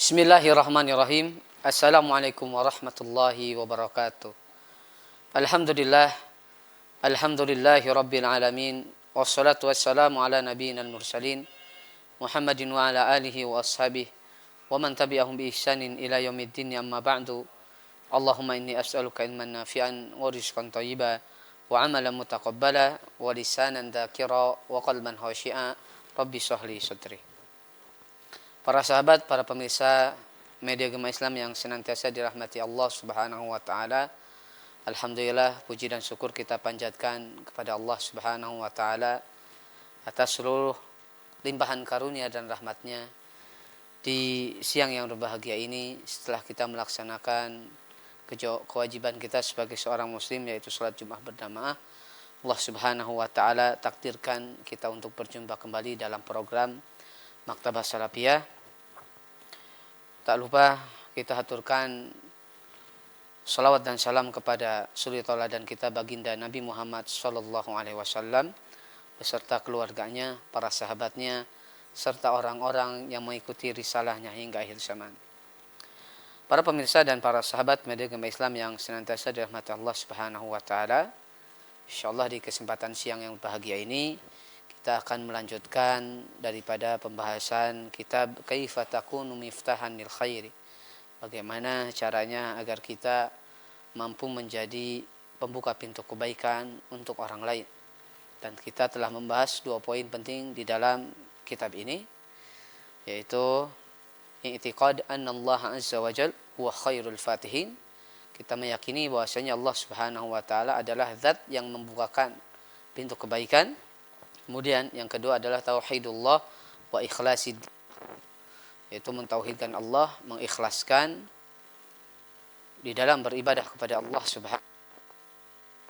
Bismillahirrahmanirrahim. Assalamualaikum warahmatullahi wabarakatuh. Alhamdulillah. Alhamdulillahi rabbil alamin. Wassalatu wassalamu ala nabiyina al-mursalin Muhammadin wa ala alihi wa ashabihi wa man tabi'ahum bi ihsanin ila yaumiddin, amma ba'du. Allahumma inni as'aluka ilman nafi'an wa rizqan thayyiban wa amalan mutaqabbala wa lisanan dzakira wa qalban khashi'a. Rabbi shrah li sadri. Para sahabat, para pemirsa media Gema Islam yang senantiasa dirahmati Allah Subhanahu wa taala. Alhamdulillah, puji dan syukur kita panjatkan kepada Allah Subhanahu wa taala atas seluruh limpahan karunia dan rahmatnya di siang yang berbahagia ini, setelah kita melaksanakan kewajiban kita sebagai seorang muslim, yaitu salat Jumat berjamaah. Allah Subhanahu wa taala takdirkan kita untuk berjumpa kembali dalam program Maktabah Salafiyah. Tak lupa kita haturkan salawat dan salam kepada suri tauladan kita baginda Nabi Muhammad sallallahu alaihi wasallam beserta keluarganya, para sahabatnya, serta orang-orang yang mengikuti risalahnya hingga akhir zaman. Para pemirsa dan para sahabat media Gema Islam yang senantiasa dirahmati Allah Subhanahu wa taala, insyaallah di kesempatan siang yang bahagia ini kita akan melanjutkan daripada pembahasan kitab Kaifa Takunu Miftahan lil Khairi. Bagaimana caranya agar kita mampu menjadi pembuka pintu kebaikan untuk orang lain. Dan kita telah membahas 2 poin penting di dalam kitab ini, yaitu i'tiqad anna Allah azza wa jalla huwa khairul fatihin. Kita meyakini bahwasanya Allah Subhanahu wa taala adalah zat yang membukakan pintu kebaikan. Kemudian yang kedua adalah tauhidullah wa ikhlasid, yaitu mentauhidkan Allah, mengikhlaskan di dalam beribadah kepada Allah Subhanahu wa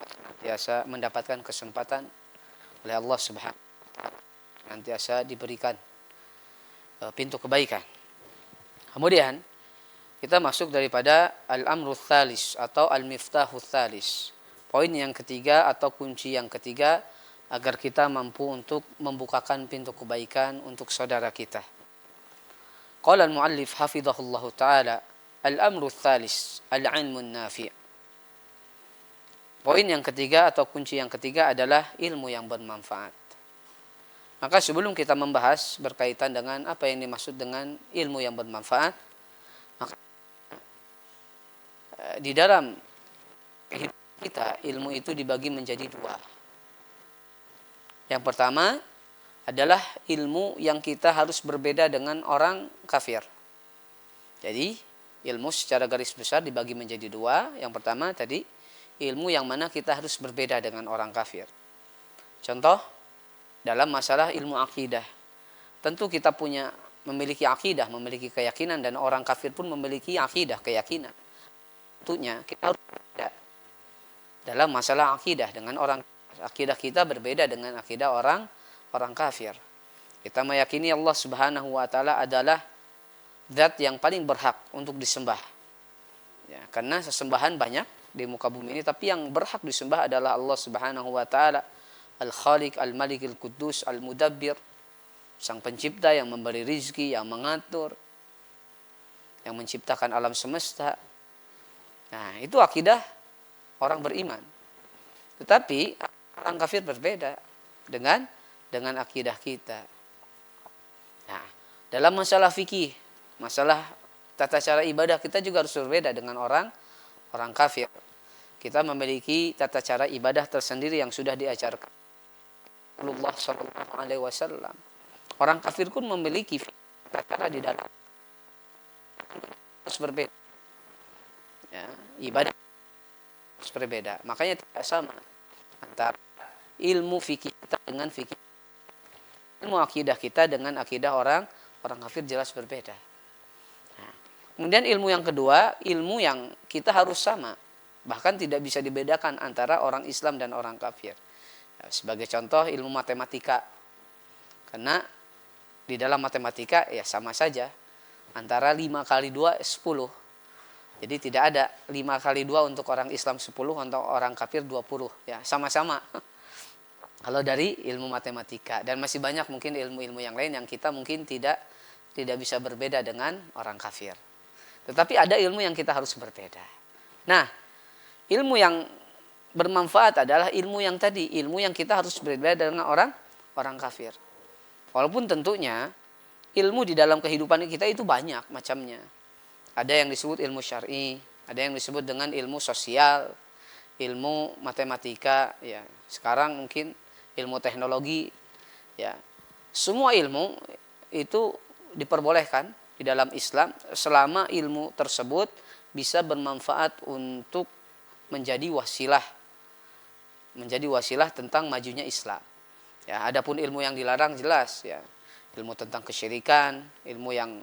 taala, biasa mendapatkan kesempatan oleh Allah Subhanahu wa taala, nantiasa diberikan pintu kebaikan. Kemudian kita masuk daripada al-amru tsalis atau al-miftahu tsalis, poin yang ketiga atau kunci yang ketiga agar kita mampu untuk membukakan pintu kebaikan untuk saudara kita. Qala al-muallif hafizahullahu taala, al-amru tsalis al-'ilmun nafi'. Poin yang ketiga atau kunci yang ketiga adalah ilmu yang bermanfaat. Maka sebelum kita membahas berkaitan dengan apa yang dimaksud dengan ilmu yang bermanfaat, maka di dalam kehidupan kita ilmu itu dibagi menjadi 2. Yang pertama adalah ilmu yang kita harus berbeda dengan orang kafir. Jadi ilmu secara garis besar dibagi menjadi 2. Yang pertama tadi ilmu yang mana kita harus berbeda dengan orang kafir. Contoh dalam masalah ilmu akidah. Tentu kita memiliki akidah, memiliki keyakinan, dan orang kafir pun memiliki akidah, keyakinan. Tentunya kita harus berbeda dalam masalah akidah dengan orang. Akidah kita berbeda dengan akidah orang kafir. Kita meyakini Allah Subhanahu wa taala adalah zat yang paling berhak untuk disembah. Ya, karena sesembahan banyak di muka bumi ini, tapi yang berhak disembah adalah Allah Subhanahu wa taala, Al-Khaliq, Al-Malik, Al-Quddus, Al-Mudabbir, sang pencipta yang memberi rizki, yang mengatur, yang menciptakan alam semesta. Nah, itu akidah orang beriman. Tetapi orang kafir berbeda dengan akidah kita. Nah, dalam masalah fikih, masalah tata cara ibadah, kita juga harus berbeda dengan orang kafir. Kita memiliki tata cara ibadah tersendiri yang sudah diajarkan Rasulullah sallallahu alaihi wasallam. Orang kafir pun memiliki tata cara di dalam, harus berbeda. Ya, ibadah harus berbeda. Makanya tidak sama antara ilmu fikih kita dengan fikih, ilmu akidah kita dengan akidah orang kafir, jelas berbeda. Nah, kemudian ilmu yang kedua, ilmu yang kita harus sama, bahkan tidak bisa dibedakan antara orang Islam dan orang kafir. Nah, sebagai contoh ilmu matematika, karena di dalam matematika ya sama saja, antara 5 kali 2 10. Jadi tidak ada 5 kali 2 untuk orang Islam 10, untuk orang kafir 20. Ya, sama-sama. Kalau dari ilmu matematika, dan masih banyak mungkin ilmu-ilmu yang lain yang kita mungkin tidak tidak bisa berbeda dengan orang kafir. Tetapi ada ilmu yang kita harus berbeda. Nah, ilmu yang bermanfaat adalah ilmu yang tadi, ilmu yang kita harus berbeda dengan orang kafir. Walaupun tentunya ilmu di dalam kehidupan kita itu banyak macamnya. Ada yang disebut ilmu syar'i, ada yang disebut dengan ilmu sosial, ilmu matematika, ya. Sekarang mungkin ilmu teknologi, ya. Semua ilmu itu diperbolehkan di dalam Islam selama ilmu tersebut bisa bermanfaat untuk menjadi wasilah tentang majunya Islam. Ya, adapun ilmu yang dilarang jelas, ya. Ilmu tentang kesyirikan, ilmu yang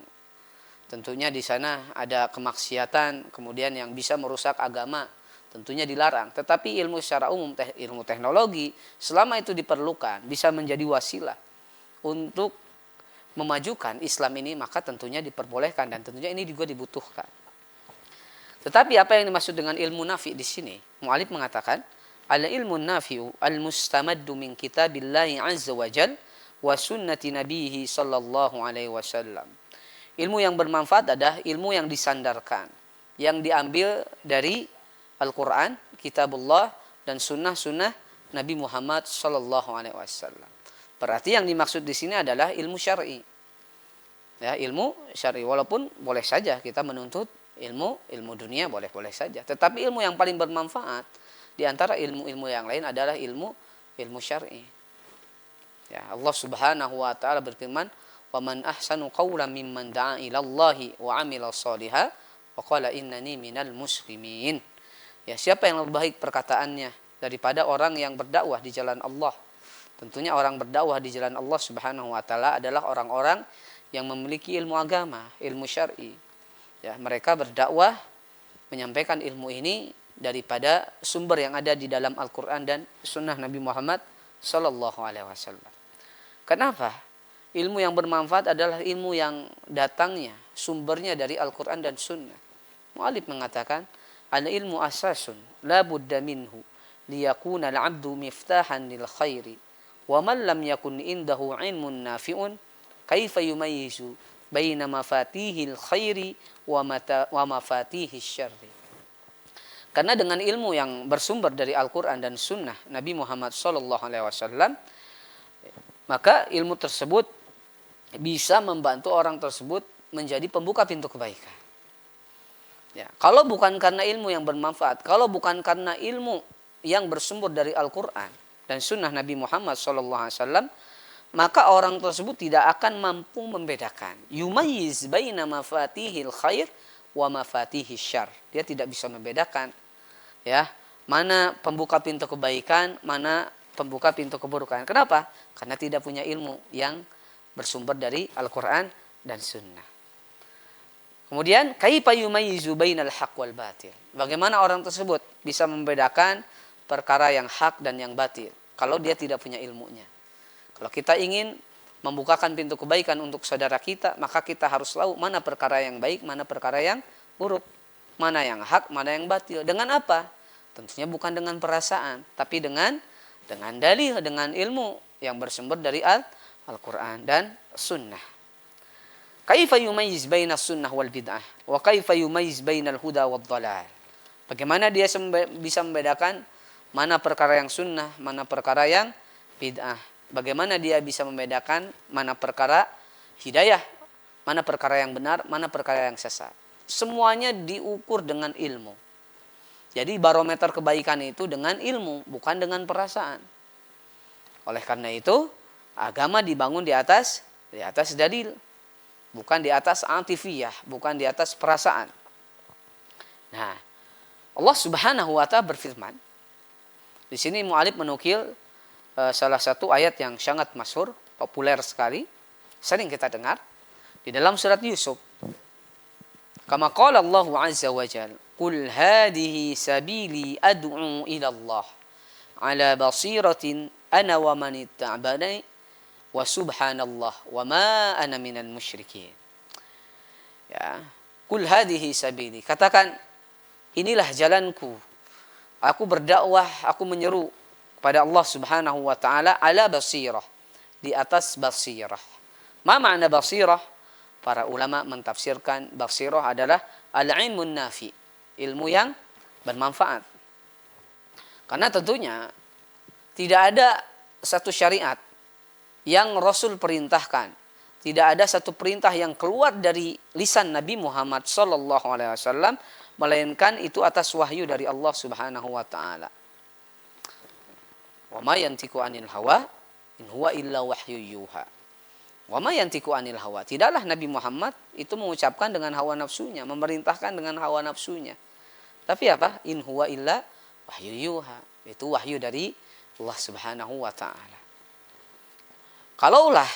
tentunya di sana ada kemaksiatan, kemudian yang bisa merusak agama, tentunya dilarang. Tetapi ilmu secara umum, ilmu teknologi, selama itu diperlukan, bisa menjadi wasilah untuk memajukan Islam ini, maka tentunya diperbolehkan dan tentunya ini juga dibutuhkan. Tetapi apa yang dimaksud dengan ilmu nafi di sini? Mu'alif mengatakan, al ilmu nafi'u al-mustamaddu min kitabillahi azza wa jal wa sunnati nabihi sallallahu alaihi wasallam. Ilmu yang bermanfaat adalah ilmu yang disandarkan, yang diambil dari Al-Quran, kitabullah, dan sunnah-sunnah Nabi Muhammad sallallahu alaihi wasallam. Berarti yang dimaksud di sini adalah ilmu syar'i. Ya, ilmu syar'i, walaupun boleh saja kita menuntut ilmu dunia, boleh-boleh saja. Tetapi ilmu yang paling bermanfaat di antara ilmu-ilmu yang lain adalah ilmu syar'i. Ya, Allah Subhanahu wa taala berfirman, "Wa man ahsanu qawlan mimman da'a ila Allahi wa 'amila shalihan wa qala innani minal muslimin." Ya, siapa yang lebih baik perkataannya daripada orang yang berdakwah di jalan Allah? Tentunya orang berdakwah di jalan Allah Subhanahu wa taala adalah orang-orang yang memiliki ilmu agama, ilmu syar'i. Ya, mereka berdakwah menyampaikan ilmu ini daripada sumber yang ada di dalam Al-Quran dan sunnah Nabi Muhammad sallallahu alaihi wasallam. Kenapa? Ilmu yang bermanfaat adalah ilmu yang datangnya, sumbernya dari Al-Quran dan sunnah. Mu'alif mengatakan, al-ilmu asasun la budda minhu liyakuna al-'abdu miftahan lil khairi wa man lam yakun indahu 'ilmun nafi'un kaifa yumayyizu baina mafatihil khairi wa mafatihis syarri. Karena dengan ilmu yang bersumber dari Al-Quran dan sunnah Nabi Muhammad sallallahu alaihi wasallam, maka ilmu tersebut bisa membantu orang tersebut menjadi pembuka pintu kebaikan. Ya, kalau bukan karena ilmu yang bermanfaat, kalau bukan karena ilmu yang bersumber dari Al-Quran dan sunnah Nabi Muhammad SAW, maka orang tersebut tidak akan mampu membedakan. Yumayyiz baina mafatihil khair wa mafatihis syarr. Dia tidak bisa membedakan, ya, mana pembuka pintu kebaikan, mana pembuka pintu keburukan. Kenapa? Karena tidak punya ilmu yang bersumber dari Al-Quran dan sunnah. Kemudian, kaifa yumayyizu bainal haq wal batil. Bagaimana orang tersebut bisa membedakan perkara yang hak dan yang batil kalau dia tidak punya ilmunya. Kalau kita ingin membukakan pintu kebaikan untuk saudara kita, maka kita harus tahu mana perkara yang baik, mana perkara yang buruk, mana yang hak, mana yang batil. Dengan apa? Tentunya bukan dengan perasaan, tapi dengan dalil, dengan ilmu yang bersumber dari Al-Quran dan sunnah. Kaifa yumayyiz baina sunnah wal bid'ah wa kaifa yumayyiz bainal huda wad dhalal. Bagaimana dia bisa membedakan mana perkara yang sunnah, mana perkara yang bid'ah. Bagaimana dia bisa membedakan mana perkara hidayah, mana perkara yang benar, mana perkara yang sesat. Semuanya diukur dengan ilmu. Jadi barometer kebaikan itu dengan ilmu, bukan dengan perasaan. Oleh karena itu, agama dibangun di atas dalil, bukan di atas atifiyah, bukan di atas perasaan. Nah, Allah Subhanahu wa taala berfirman. Di sini mu'alif menukil salah satu ayat yang sangat masyhur, populer sekali, sering kita dengar di dalam surat Yusuf. Kama qala Allah azza wa jalla, "Qul hadhihi sabili ad'u ila Allah ala basiratin ana wa man ittaba'ani wa subhanallah wa ma ana minal musyrikin." Ya, "Qul hadhihi sabili." Katakan, inilah jalanku. Aku berdakwah, aku menyeru kepada Allah Subhanahu wa taala ala basirah, di atas basirah. Ma makna basirah? para ulama mentafsirkan basirah adalah al-ilmun nafi, ilmu yang bermanfaat. Karena tentunya tidak ada satu syariat yang Rasul perintahkan, tidak ada satu perintah yang keluar dari lisan Nabi Muhammad SAW, melainkan itu atas wahyu dari Allah Subhanahu wa taala. Wa ma yantiqu 'anil hawa in huwa illa wahyu yuha. Wa ma yantiqu 'anil hawa. Tidaklah Nabi Muhammad itu mengucapkan dengan hawa nafsunya, memerintahkan dengan hawa nafsunya. Tapi apa? In huwa illa wahyu yuha. Itu wahyu dari Allah Subhanahu wa taala. Kalaulah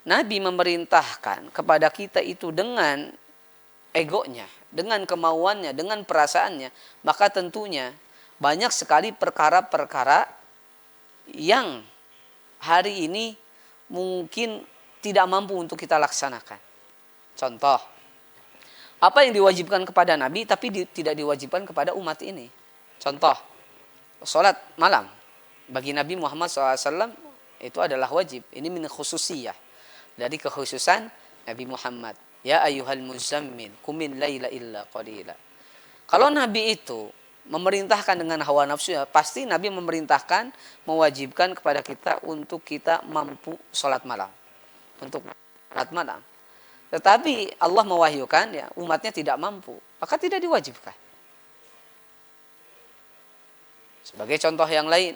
Nabi memerintahkan kepada kita itu dengan egonya, dengan kemauannya, dengan perasaannya, maka tentunya banyak sekali perkara-perkara yang hari ini mungkin tidak mampu untuk kita laksanakan. Contoh, apa yang diwajibkan kepada Nabi tapi tidak diwajibkan kepada umat ini. Contoh, sholat malam bagi Nabi Muhammad SAW itu adalah wajib. Ini min khususiyah, dari kekhususan Nabi Muhammad. Ya ayyuhal muzammil qumil laila illa qalila. Kalau Nabi itu memerintahkan dengan hawa nafsu, ya pasti Nabi memerintahkan, mewajibkan kepada kita untuk kita mampu sholat malam. Untuk sholat malam. Tetapi Allah mewahyukan ya umatnya tidak mampu, maka tidak diwajibkan. Sebagai contoh yang lain,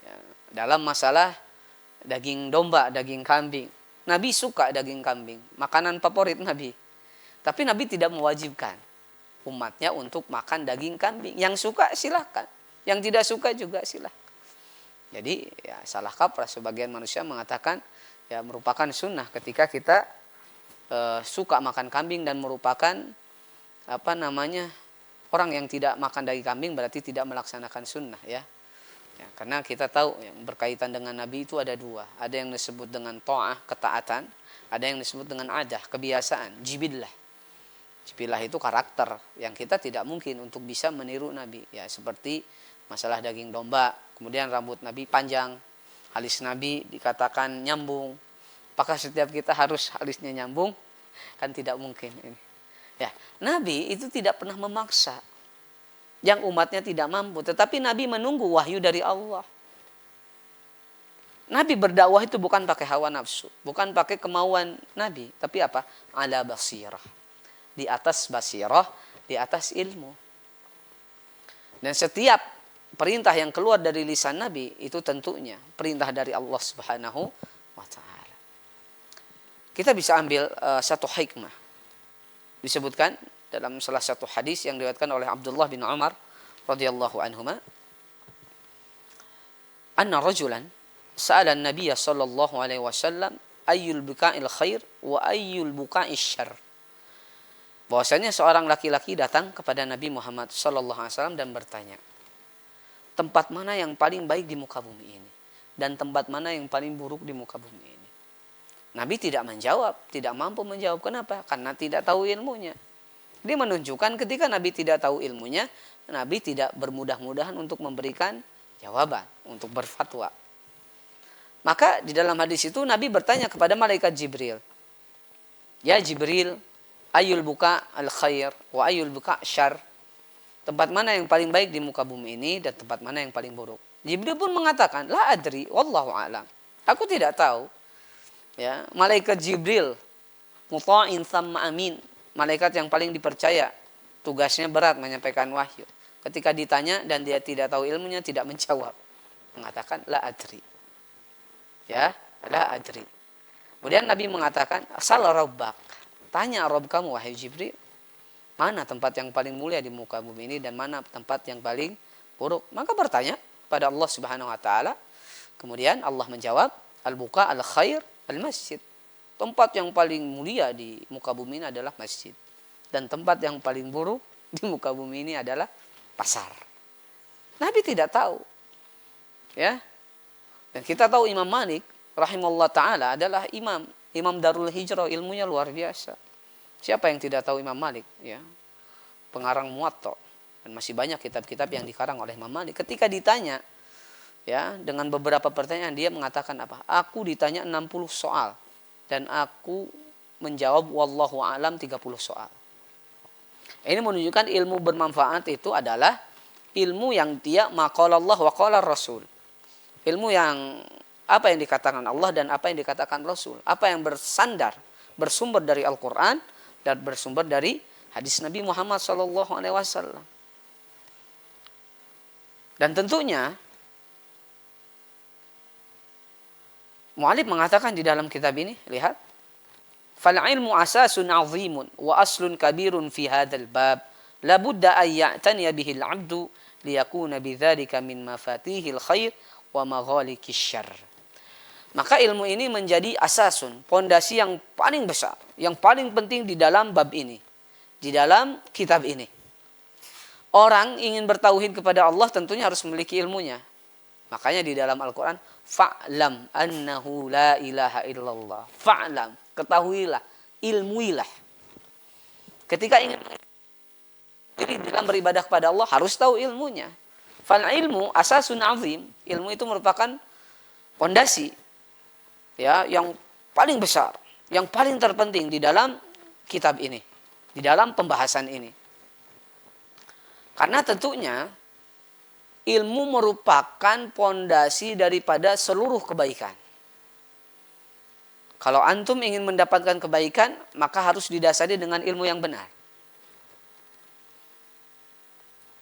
ya, dalam masalah daging domba, daging kambing. Nabi suka daging kambing, makanan favorit Nabi. Tapi Nabi tidak mewajibkan umatnya untuk makan daging kambing. Yang suka silahkan, yang tidak suka juga silahkan. Jadi ya salah kaprah sebagian manusia mengatakan ya merupakan sunnah ketika kita suka makan kambing dan merupakan orang yang tidak makan daging kambing berarti tidak melaksanakan sunnah ya. Ya, karena kita tahu yang berkaitan dengan Nabi itu ada dua. Ada yang disebut dengan ta'ah, ketaatan. Ada yang disebut dengan adah, kebiasaan, jibillah. Jibillah itu karakter yang kita tidak mungkin untuk bisa meniru Nabi. Ya, seperti masalah daging domba, kemudian rambut Nabi panjang, alis Nabi dikatakan nyambung. Apakah setiap kita harus alisnya nyambung? Kan tidak mungkin ini. Ya, Nabi itu tidak pernah memaksa yang umatnya tidak mampu, tetapi Nabi menunggu wahyu dari Allah. Nabi berdakwah itu bukan pakai hawa nafsu, bukan pakai kemauan Nabi, tapi apa? Ala basirah. Di atas basirah, di atas ilmu. Dan setiap perintah yang keluar dari lisan Nabi itu tentunya perintah dari Allah Subhanahu wa taala. Kita bisa ambil satu hikmah. Disebutkan dalam salah satu hadis yang diriwayatkan oleh Abdullah bin Umar radhiyallahu anhuma, anna rajulan sa'ala an-nabiy sallallahu alaihi wasallam ayyul buka'il khair wa ayyul buka'is syarr. Bahwasanya seorang laki-laki datang kepada Nabi Muhammad sallallahu alaihi wasallam dan bertanya, tempat mana yang paling baik di muka bumi ini dan tempat mana yang paling buruk di muka bumi ini? Nabi tidak menjawab, tidak mampu menjawab. Kenapa? Karena tidak tahu ilmunya. Dia menunjukkan ketika Nabi tidak tahu ilmunya, Nabi tidak bermudah-mudahan untuk memberikan jawaban, untuk berfatwa. Maka di dalam hadis itu Nabi bertanya kepada malaikat Jibril, ya Jibril, ayul buka al khair wa ayul buka syar. Tempat mana yang paling baik di muka bumi ini dan tempat mana yang paling buruk? Jibril pun mengatakan, la adri, wallahu a'lam. Aku tidak tahu. Ya, malaikat Jibril, muta'in thamma amin. Malaikat yang paling dipercaya, tugasnya berat menyampaikan wahyu. Ketika ditanya dan dia tidak tahu ilmunya, tidak menjawab, mengatakan la adri. Ya, la adri. Kemudian Nabi mengatakan, sal rabbak. Tanya Rabb kamu wahai Jibril, mana tempat yang paling mulia di muka bumi ini dan mana tempat yang paling buruk? Maka bertanya pada Allah Subhanahu wa taala. Kemudian Allah menjawab, al-buka al-khair al-masjid. Tempat yang paling mulia di muka bumi ini adalah masjid. Dan tempat yang paling buruk di muka bumi ini adalah pasar. Nabi tidak tahu. Ya. Dan kita tahu Imam Malik rahimahullah ta'ala adalah imam Darul Hijrah, ilmunya luar biasa. Siapa yang tidak tahu Imam Malik? Ya. Pengarang Muwatta. Dan masih banyak kitab-kitab yang dikarang oleh Imam Malik. Ketika ditanya, ya, dengan beberapa pertanyaan, dia mengatakan apa? Aku ditanya 60 soal. Dan aku menjawab wallahu alam 30 soal. Ini menunjukkan ilmu bermanfaat itu adalah ilmu yang dia maqalallah wa qala Rasul. Ilmu yang apa yang dikatakan Allah dan apa yang dikatakan Rasul. Apa yang bersumber dari Al-Quran dan bersumber dari hadis Nabi Muhammad SAW. Dan tentunya mu'allif mengatakan di dalam kitab ini, lihat, fal ilmu asasun azimun wa aslun kabirun fi hadzal bab la budda an ya'taniya bihi al-'abdu liyakuna bidzalika min mafatihil khair wa maghalikis syarr. Maka ilmu ini menjadi asasun, pondasi yang paling besar, yang paling penting di dalam bab ini, di dalam kitab ini. Orang ingin bertauhid kepada Allah tentunya harus memiliki ilmunya. Makanya di dalam Al-Quran, fa'lam annahu la ilaha illallah. Fa'lam, ketahuilah, ilmuilah. Ketika ingin dalam beribadah kepada Allah harus tahu ilmunya. Fal ilmu asasun azim. Ilmu itu merupakan pondasi, ya, yang paling besar, yang paling terpenting di dalam kitab ini, di dalam pembahasan ini. Karena tentunya ilmu merupakan pondasi daripada seluruh kebaikan. Kalau antum ingin mendapatkan kebaikan, maka harus didasari dengan ilmu yang benar.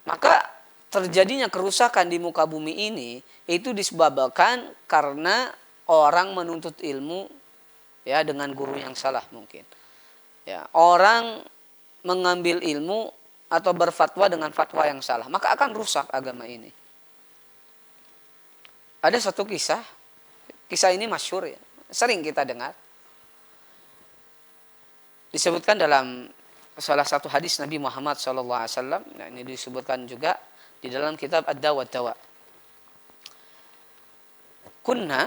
Maka terjadinya kerusakan di muka bumi ini itu disebabkan karena orang menuntut ilmu, ya, dengan guru yang salah mungkin. Ya, orang mengambil ilmu atau berfatwa dengan fatwa yang salah, maka akan rusak agama ini. Ada satu kisah ini masyhur, ya, sering kita dengar. Disebutkan dalam salah satu hadis Nabi Muhammad SAW. Nah, ini disebutkan juga di dalam kitab Ad-Dawa Dawa. Kunna,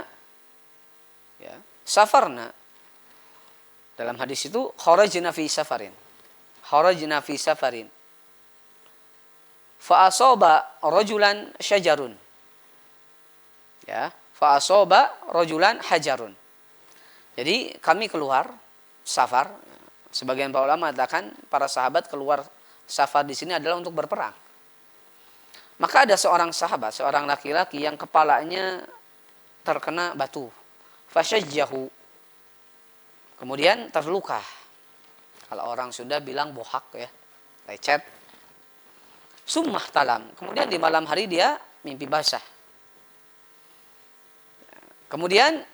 ya, safarna. Dalam hadis itu kharajna fi safarin. Kharajna fi safarin. Fa asaba rajulan syajarun. Ya, fa asaba rajulan hajarun. Jadi kami keluar safar. Sebagian para ulama mengatakan para sahabat keluar safar di sini adalah untuk berperang. Maka ada seorang sahabat, seorang laki-laki yang kepalanya terkena batu. Fasyajjahu. Kemudian terluka. Kalau orang sudah bilang bohak, ya, lecet. Summah talam. Kemudian di malam hari dia mimpi basah. Kemudian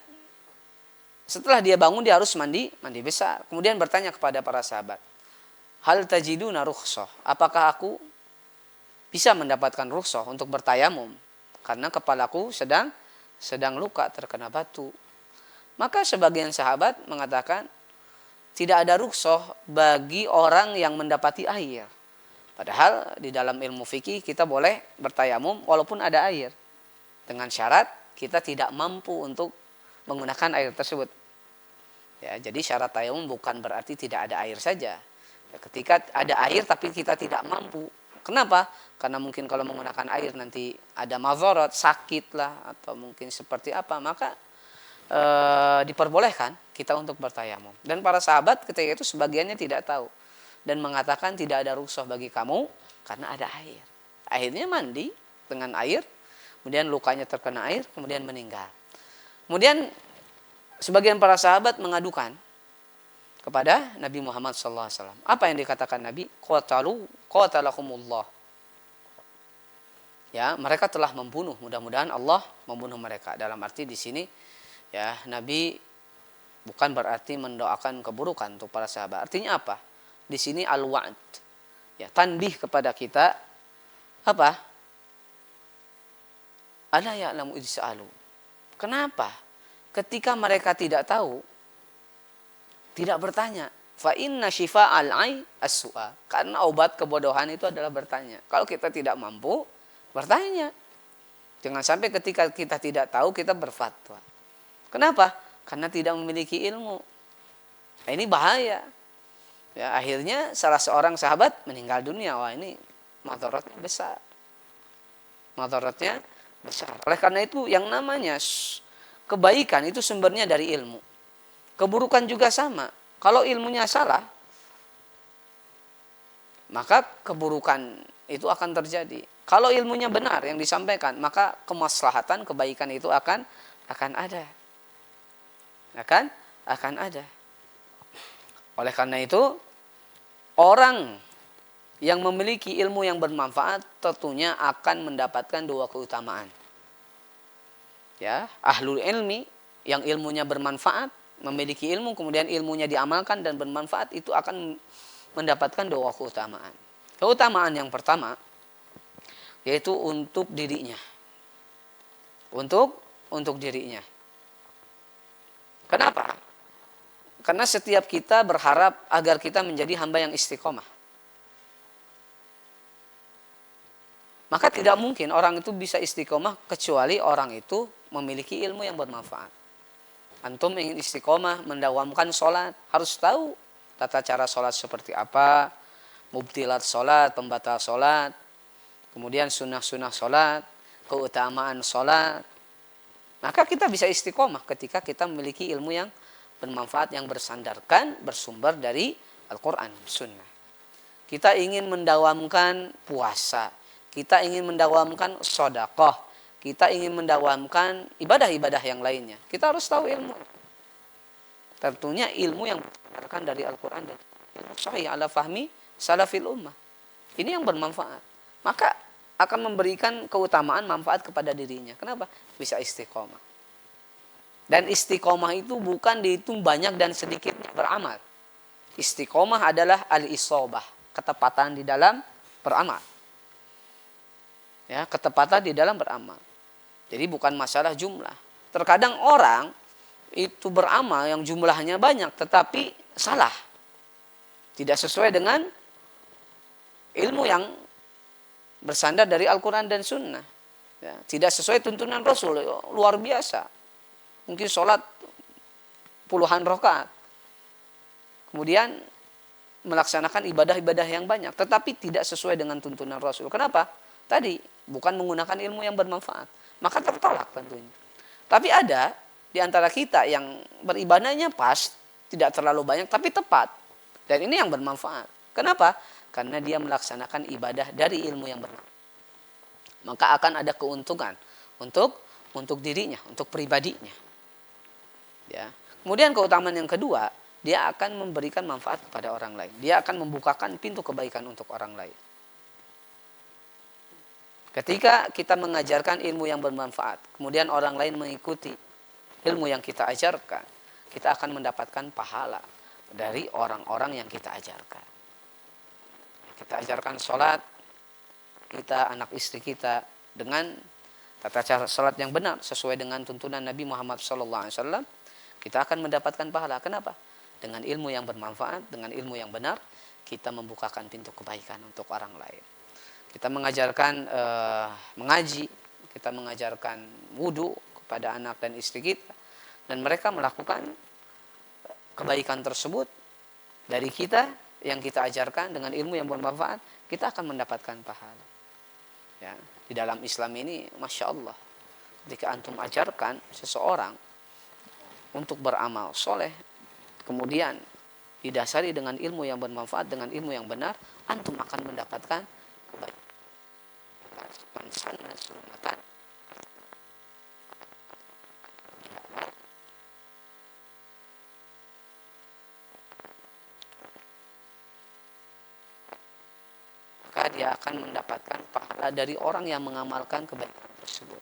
setelah dia bangun dia harus mandi besar. Kemudian bertanya kepada para sahabat, hal tajiduna rukhsah? Apakah aku bisa mendapatkan rukhsah untuk bertayamum? Karena kepalaku sedang luka terkena batu. Maka sebagian sahabat mengatakan tidak ada rukhsah bagi orang yang mendapati air. Padahal di dalam ilmu fikih kita boleh bertayamum walaupun ada air. Dengan syarat kita tidak mampu untuk menggunakan air tersebut. Ya, jadi syarat tayamum bukan berarti tidak ada air saja. Ya, ketika ada air tapi kita tidak mampu. Kenapa? Karena mungkin kalau menggunakan air nanti ada madharat, sakit lah atau mungkin seperti apa, maka diperbolehkan kita untuk bertayamum. Dan para sahabat ketika itu sebagiannya tidak tahu dan mengatakan tidak ada rukhsah bagi kamu karena ada air. Akhirnya mandi dengan air, kemudian lukanya terkena air, kemudian meninggal. Kemudian sebagian para sahabat mengadukan kepada Nabi Muhammad SAW. Apa yang dikatakan Nabi? Qatalahumullah. Ya, mereka telah membunuh. Mudah-mudahan Allah membunuh mereka. Dalam arti di sini, ya, Nabi bukan berarti mendoakan keburukan untuk para sahabat. Artinya apa? Di sini al-wa'd. Ya, tanbih kepada kita apa? Ala ya'lamu idh sa'alu. Kenapa? Ketika mereka tidak tahu, tidak bertanya. Fa inna shifa'al ai as-su'al. Karena obat kebodohan itu adalah bertanya. Kalau kita tidak mampu, bertanya. Jangan sampai ketika kita tidak tahu kita berfatwa. Kenapa? Karena tidak memiliki ilmu. Nah, ini bahaya. Ya, akhirnya salah seorang sahabat meninggal dunia. Wah, ini madharatnya besar. Madharatnya besar. Oleh karena itu yang namanya kebaikan itu sumbernya dari ilmu. Keburukan juga sama. Kalau ilmunya salah, maka keburukan itu akan terjadi. Kalau ilmunya benar yang disampaikan, maka kemaslahatan, kebaikan itu akan ada. Akan ada. Oleh karena itu, orang yang memiliki ilmu yang bermanfaat tentunya akan mendapatkan dua keutamaan. Ya, ahlul ilmi yang ilmunya bermanfaat, memiliki ilmu kemudian ilmunya diamalkan dan bermanfaat, itu akan mendapatkan dua keutamaan. Keutamaan yang pertama yaitu untuk dirinya. Untuk dirinya. Kenapa? Karena setiap kita berharap agar kita menjadi hamba yang istiqomah. Maka tidak mungkin orang itu bisa istiqomah kecuali orang itu memiliki ilmu yang bermanfaat. Antum ingin istiqomah mendawamkan sholat, harus tahu tata cara sholat seperti apa, mubtilat sholat, pembatal sholat, kemudian sunnah-sunnah sholat, keutamaan sholat. Maka kita bisa istiqomah ketika kita memiliki ilmu yang bermanfaat, yang bersandarkan, bersumber dari Al-Quran, Sunnah. Kita ingin mendawamkan puasa, kita ingin mendawamkan sedekah, kita ingin mendawamkan ibadah-ibadah yang lainnya. Kita harus tahu ilmu. Tentunya ilmu yang berdasarkan dari Al-Quran dan sahih ala fahmi salafil ummah. Ini yang bermanfaat. Maka akan memberikan keutamaan manfaat kepada dirinya. Kenapa? Bisa istiqomah. Dan istiqomah itu bukan dihitung banyak dan sedikitnya beramal. Istiqomah adalah al-isobah, ketepatan di dalam beramal. Ya, ketepatan di dalam beramal. Jadi bukan masalah jumlah. Terkadang orang itu beramal yang jumlahnya banyak tetapi salah. Tidak sesuai dengan ilmu yang bersandar dari Al-Quran dan Sunnah. Ya, tidak sesuai tuntunan Rasul, luar biasa. Mungkin sholat puluhan rakaat. Kemudian melaksanakan ibadah-ibadah yang banyak. Tetapi tidak sesuai dengan tuntunan Rasul. Kenapa? Tadi bukan menggunakan ilmu yang bermanfaat. Maka tertolak tentunya. Tapi ada di antara kita yang beribadahnya pas, tidak terlalu banyak tapi tepat. Dan ini yang bermanfaat. Kenapa? Karena dia melaksanakan ibadah dari ilmu yang bermanfaat. Maka akan ada keuntungan untuk dirinya, untuk pribadinya. Ya. Kemudian keutamaan yang kedua, dia akan memberikan manfaat kepada orang lain. Dia akan membukakan pintu kebaikan untuk orang lain. Ketika kita mengajarkan ilmu yang bermanfaat, kemudian orang lain mengikuti ilmu yang kita ajarkan, kita akan mendapatkan pahala dari orang-orang yang kita ajarkan. Kita ajarkan sholat, kita, anak istri kita dengan tata cara sholat yang benar sesuai dengan tuntunan Nabi Muhammad SAW, kita akan mendapatkan pahala. Kenapa? Dengan ilmu yang bermanfaat, dengan ilmu yang benar, kita membukakan pintu kebaikan untuk orang lain. Kita mengajarkan mengaji, kita mengajarkan wudu kepada anak dan istri kita, dan mereka melakukan kebaikan tersebut dari kita yang kita ajarkan dengan ilmu yang bermanfaat, kita akan mendapatkan pahala. Ya, di dalam Islam ini, masya Allah, ketika antum ajarkan seseorang untuk beramal soleh, kemudian didasari dengan ilmu yang bermanfaat, dengan ilmu yang benar, antum akan mendapatkan kebaikan. Maka dia akan mendapatkan pahala dari orang yang mengamalkan kebaikan tersebut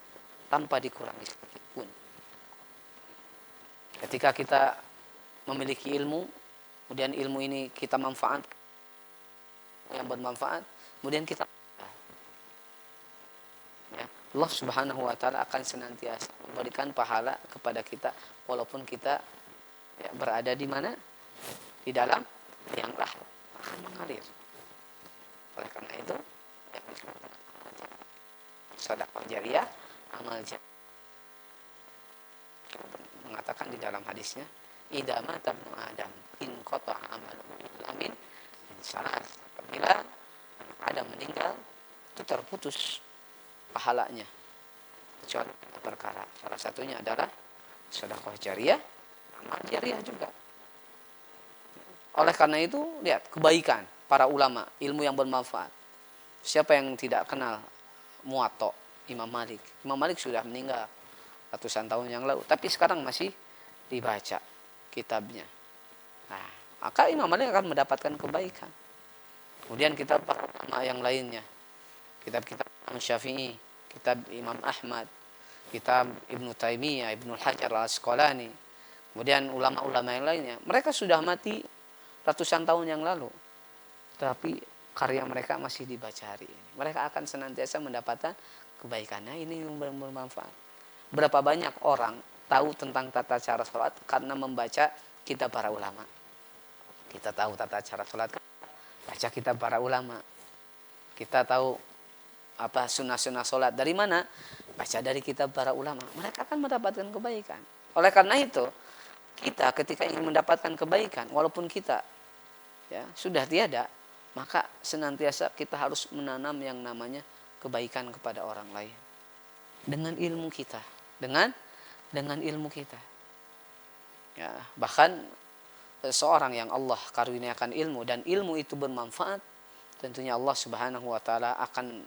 tanpa dikurangi sedikit pun. Ketika kita memiliki ilmu, kemudian ilmu ini kita manfaat, yang bermanfaat, kemudian kita, ya, Allah Subhanahu wa Ta'ala akan senantiasa memberikan pahala kepada kita walaupun kita, ya, berada di mana? Di dalam yang akan mengalir. Oleh karena itu, yang disebut sedekah jariyah, amal jariyah. Mengatakan di dalam hadisnya, idza mata ibnu adam in qata'a amaluhu amin insalah. Apabila Adam meninggal, itu terputus pahalanya kecuali perkara. Salah satunya adalah sedekah jariyah, amal jariyah juga. Oleh karena itu, lihat kebaikan para ulama, ilmu yang bermanfaat. Siapa yang tidak kenal Muwatta Imam Malik? Imam Malik sudah meninggal ratusan tahun yang lalu, tapi sekarang masih dibaca kitabnya. Nah, maka Imam Malik akan mendapatkan kebaikan. Kemudian kitab ulama yang lainnya, kitab-kitab Imam Syafi'i, kitab Imam Ahmad, kitab Ibnu Taimiyah, Ibnu Hajar Al-Asqalani, kemudian ulama-ulama yang lainnya, mereka sudah mati ratusan tahun yang lalu, tapi karya mereka masih dibaca hari ini. Mereka akan senantiasa mendapatkan kebaikannya. Ini yang bermanfaat. Berapa banyak orang tahu tentang tata cara sholat karena membaca kitab para ulama. Kita tahu tata cara sholat, baca kitab para ulama. Kita tahu apa sunnah-sunnah sholat dari mana? Baca dari kitab para ulama. Mereka akan mendapatkan kebaikan. Oleh karena itu, kita ketika ingin mendapatkan kebaikan, walaupun kita sudah tiada, maka senantiasa kita harus menanam yang namanya kebaikan kepada orang lain dengan ilmu kita, dengan ilmu kita. Ya, bahkan seorang yang Allah karuniakan ilmu dan ilmu itu bermanfaat, tentunya Allah Subhanahu wa taala akan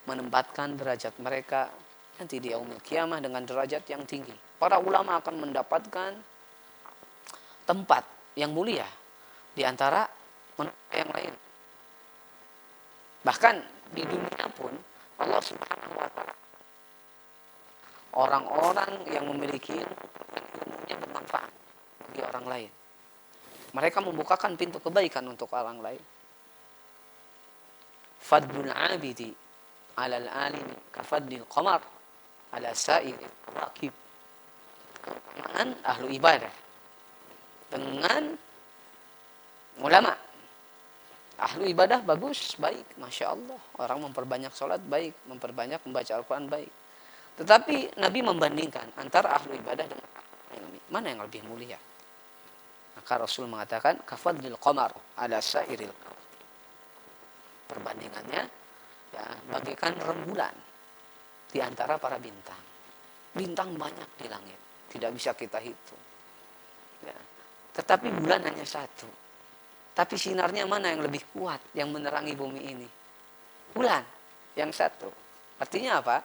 menempatkan derajat mereka nanti di yaumil kiamah dengan derajat yang tinggi. Para ulama akan mendapatkan tempat yang mulia di antara manusia yang lain. Bahkan di dunia pun Allah Subhanahu wa taala orang-orang yang memiliki ilmunya bermanfaat bagi orang lain. Mereka membukakan pintu kebaikan untuk orang lain. Fadlul 'abidi 'alal 'alimi kafadlil qamar 'ala sa'iril kawakib. Keutamaan ahlu ibadah dengan ulama. Ahlu ibadah bagus, baik, Masya Allah. Orang memperbanyak sholat baik, memperbanyak membaca Al-Quran baik. Tetapi Nabi membandingkan antara ahlu ibadah dengan ilmi. Mana yang lebih mulia? Maka Rasul mengatakan, kafadlil qamar ala sairil. Perbandingannya, ya, bagaikan rembulan di antara para bintang. Bintang banyak di langit, tidak bisa kita hitung. Ya. Tetapi bulan hanya satu. Tapi sinarnya mana yang lebih kuat yang menerangi bumi ini? Bulan yang satu. Artinya apa?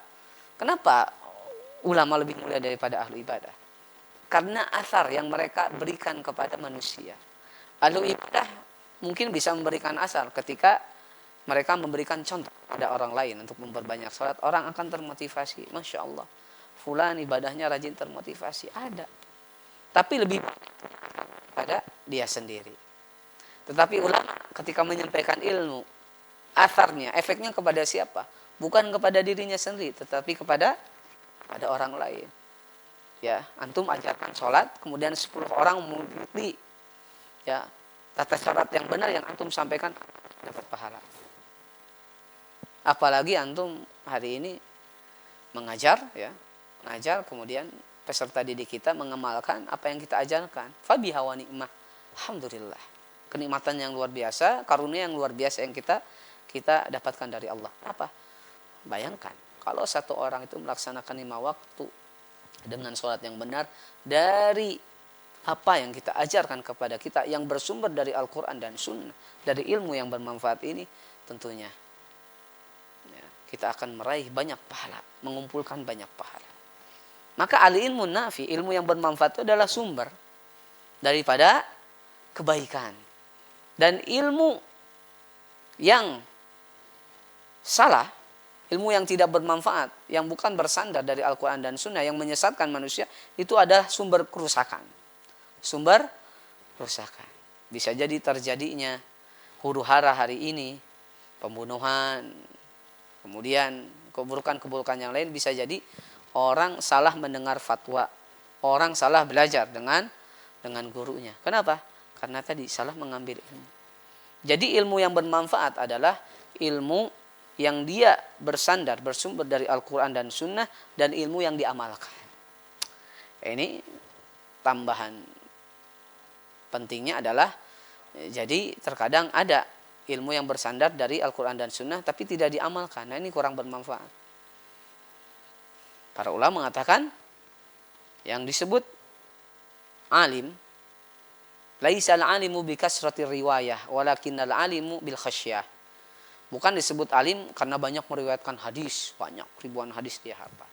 Kenapa ulama lebih mulia daripada ahlu ibadah? Karena asar yang mereka berikan kepada manusia. Ahlu ibadah mungkin bisa memberikan asar ketika mereka memberikan contoh pada orang lain untuk memperbanyak sholat. Orang akan termotivasi. Masya Allah, fulan ibadahnya rajin, termotivasi. Ada. Tapi lebih pada dia sendiri. Tetapi ulama ketika menyampaikan ilmu, asarnya, efeknya kepada siapa? Bukan kepada dirinya sendiri, tetapi kepada orang lain. Ya, antum ajarkan sholat, kemudian 10 orang mengikuti ya tata syarat yang benar yang antum sampaikan, dapat pahala. Apalagi antum hari ini mengajar, kemudian peserta didik kita mengamalkan apa yang kita ajarkan. Fabiha wa ni'mah. Alhamdulillah. Kenikmatan yang luar biasa, karunia yang luar biasa yang kita dapatkan dari Allah. Apa? Bayangkan, kalau satu orang itu melaksanakan 5 waktu dengan sholat yang benar dari apa yang kita ajarkan kepada kita yang bersumber dari Al-Quran dan Sunnah, dari ilmu yang bermanfaat ini, tentunya kita akan meraih banyak pahala, mengumpulkan banyak pahala. Maka al-ilmu nafi, ilmu yang bermanfaat itu adalah sumber daripada kebaikan. Dan ilmu yang salah, ilmu yang tidak bermanfaat, yang bukan bersandar dari Al-Quran dan Sunnah, yang menyesatkan manusia, itu adalah sumber kerusakan. Sumber kerusakan. Bisa jadi terjadinya huru-hara hari ini, pembunuhan, kemudian keburukan-keburukan yang lain. Bisa jadi orang salah mendengar fatwa, orang salah belajar dengan gurunya. Kenapa? Karena tadi salah mengambil ilmu. Jadi ilmu yang bermanfaat adalah ilmu yang dia bersandar, bersumber dari Al-Quran dan Sunnah, dan ilmu yang diamalkan. Ini tambahan pentingnya adalah, jadi terkadang ada ilmu yang bersandar dari Al-Quran dan Sunnah tapi tidak diamalkan. Nah, ini kurang bermanfaat. Para ulama mengatakan yang disebut alim Laisal alimu bi kasratir riwayah, walakinnal alimu bil khasyah. Bukan disebut alim karena banyak meriwayatkan hadis, banyak ribuan hadis dia hafal.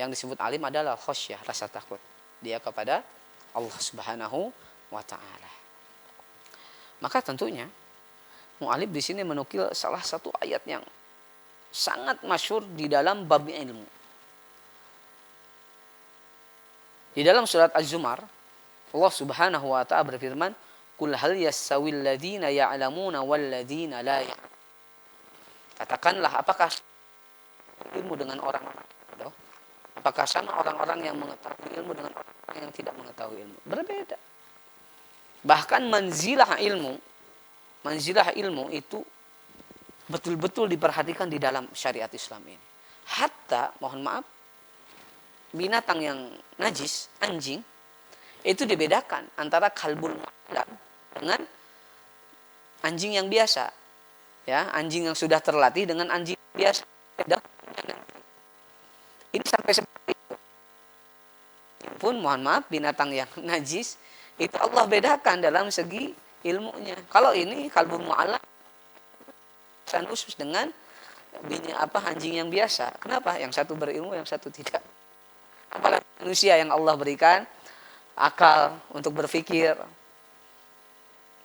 Yang disebut alim adalah khasyah, rasa takut dia kepada Allah Subhanahu wa taala. Maka tentunya mu'allif di sini menukil salah satu ayat yang sangat masyhur di dalam bab ilmu. Di dalam surat Az-Zumar, Allah Subhanahu wa taala berfirman, "Qul hal yastawil ladzina ya'lamuna wal ladzina la ya'lamun." Katakanlah, apakah ilmu dengan orang-orang bodoh? Apakah sama orang-orang yang mengetahui ilmu dengan orang yang tidak mengetahui ilmu? Berbeda. Bahkan manzilah ilmu itu betul-betul diperhatikan di dalam syariat Islam ini. Hatta, mohon maaf, binatang yang najis, anjing, itu dibedakan antara kalbun mu'allam dengan anjing yang biasa. Ya, anjing yang sudah terlatih dengan anjing biasa. Ini sampai seperti itu. Pun mohon maaf, binatang yang najis itu Allah bedakan dalam segi ilmunya. Kalau ini kalbun mu'allam khusus dengan anjing yang biasa. Kenapa? Yang satu berilmu, yang satu tidak. Apalagi manusia yang Allah berikan akal untuk berpikir.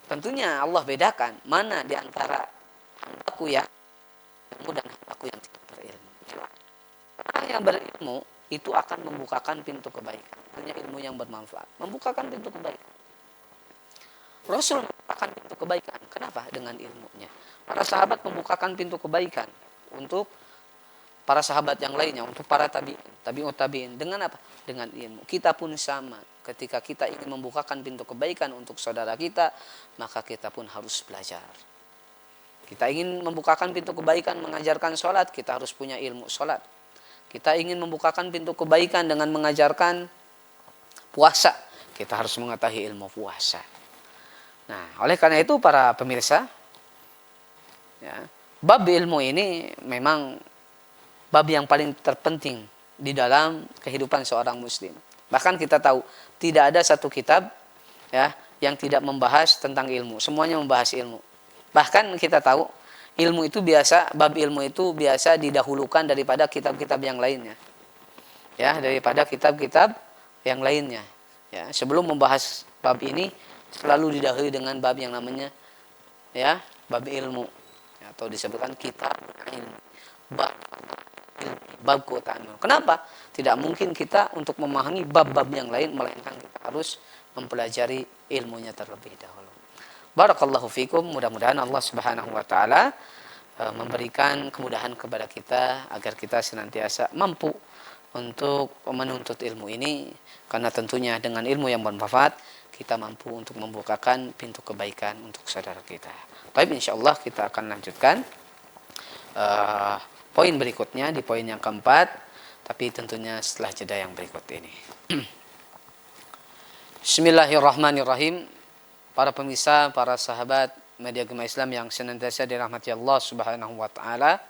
Tentunya Allah bedakan mana di antara hambaku yang berilmu dan hambaku yang tidak berilmu. Orang yang berilmu itu akan membukakan pintu kebaikan. Punya ilmu yang bermanfaat, membukakan pintu kebaikan. Rasul membukakan pintu kebaikan. Kenapa? Dengan ilmunya. Para sahabat membukakan pintu kebaikan untuk para sahabat yang lainnya, untuk para tabi'in. Dengan apa? Dengan ilmu. Kita pun sama. Ketika kita ingin membukakan pintu kebaikan untuk saudara kita, maka kita pun harus belajar. Kita ingin membukakan pintu kebaikan mengajarkan sholat, kita harus punya ilmu sholat. Kita ingin membukakan pintu kebaikan dengan mengajarkan puasa, kita harus mengetahui ilmu puasa. Nah, oleh karena itu para pemirsa, ya, bab ilmu ini memang bab yang paling terpenting di dalam kehidupan seorang muslim. Bahkan kita tahu tidak ada satu kitab, ya, yang tidak membahas tentang ilmu. Semuanya membahas ilmu. Bahkan kita tahu bab ilmu itu biasa didahulukan daripada kitab-kitab yang lainnya. Ya, daripada kitab-kitab yang lainnya. Ya, sebelum membahas bab ini selalu didahului dengan bab yang namanya, ya, bab ilmu, ya, atau disebutkan kitab ilmu. Bab keutamaan. Kenapa? Tidak mungkin kita untuk memahami bab-bab yang lain, melainkan kita harus mempelajari ilmunya terlebih dahulu. Barakallahu fikum. Mudah-mudahan Allah Subhanahu wa taala memberikan kemudahan kepada kita agar kita senantiasa mampu untuk menuntut ilmu ini, karena tentunya dengan ilmu yang bermanfaat kita mampu untuk membukakan pintu kebaikan untuk saudara kita. Baik, insyaallah kita akan lanjutkan poin berikutnya di poin yang keempat, tapi tentunya setelah jeda yang berikut ini. Bismillahirrahmanirrahim. Para pemirsa, para sahabat media agama Islam yang senantiasa dirahmati Allah Subhanahu wa taala.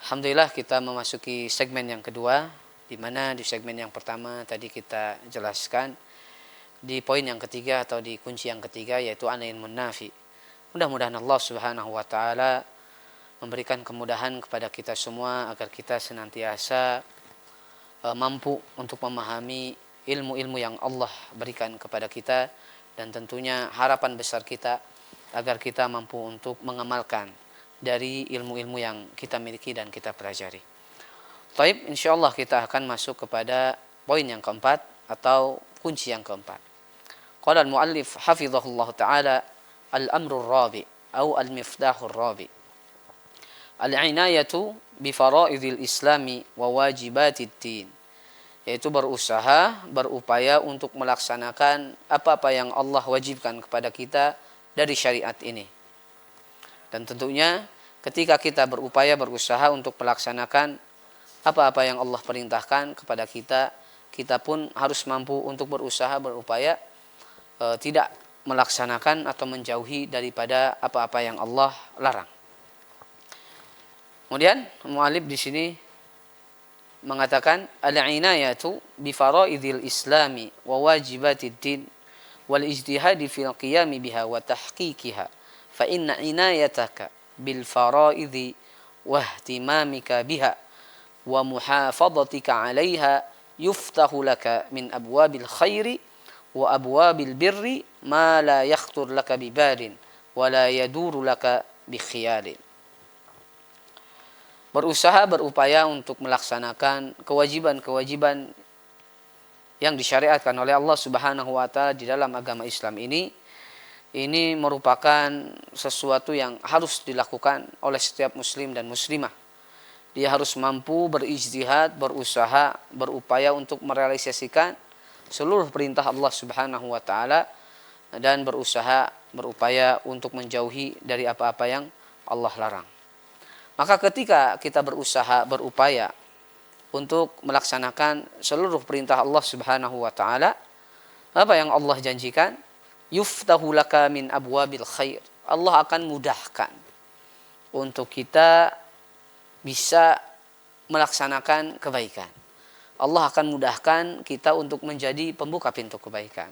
Alhamdulillah kita memasuki segmen yang kedua, di mana di segmen yang pertama tadi kita jelaskan di poin yang ketiga atau di kunci yang ketiga, yaitu ilmun nafi. Mudah-mudahan Allah Subhanahu wa taala memberikan kemudahan kepada kita semua agar kita senantiasa mampu untuk memahami ilmu-ilmu yang Allah berikan kepada kita, dan tentunya harapan besar kita agar kita mampu untuk mengamalkan dari ilmu-ilmu yang kita miliki dan kita pelajari. Baik, insyaallah kita akan masuk kepada poin yang keempat atau kunci yang keempat. Qala al-muallif hafizahullah taala al-amru ar-rabi' atau al-miftahu ar-rabi'. Al-inayatu bi faraidil islami wa wajibatid din. Yaitu berupaya untuk melaksanakan apa-apa yang Allah wajibkan kepada kita dari syariat ini. Dan tentunya ketika kita berusaha untuk melaksanakan apa-apa yang Allah perintahkan kepada kita, kita pun harus mampu untuk berupaya tidak melaksanakan atau menjauhi daripada apa-apa yang Allah larang. Kemudian mu'allif di sini mengatakan al-inayatu bi faraidil islami wa wajibatid din wal ijtihadi fil qiyami biha wa tahqiqiha fa inna inayataka bil faraidhi wa ihtimamika biha wa muhafadhatika 'alaiha yuftahu laka min abwabil khairi wa abwabil birri ma la yakhtur laka bi balin wa la yaduru laka bi khiyalin. Berusaha, berupaya untuk melaksanakan kewajiban-kewajiban yang disyariatkan oleh Allah Subhanahu wa taala di dalam agama Islam ini merupakan sesuatu yang harus dilakukan oleh setiap muslim dan muslimah. Dia harus mampu berijtihad, berusaha, berupaya untuk merealisasikan seluruh perintah Allah Subhanahu wa taala dan berusaha, berupaya untuk menjauhi dari apa-apa yang Allah larang. Maka ketika kita berusaha, berupaya untuk melaksanakan seluruh perintah Allah Subhanahu wa taala, apa yang Allah janjikan? Yuftahu laka min abwabil khair. Allah akan mudahkan untuk kita bisa melaksanakan kebaikan. Allah akan mudahkan kita untuk menjadi pembuka pintu kebaikan.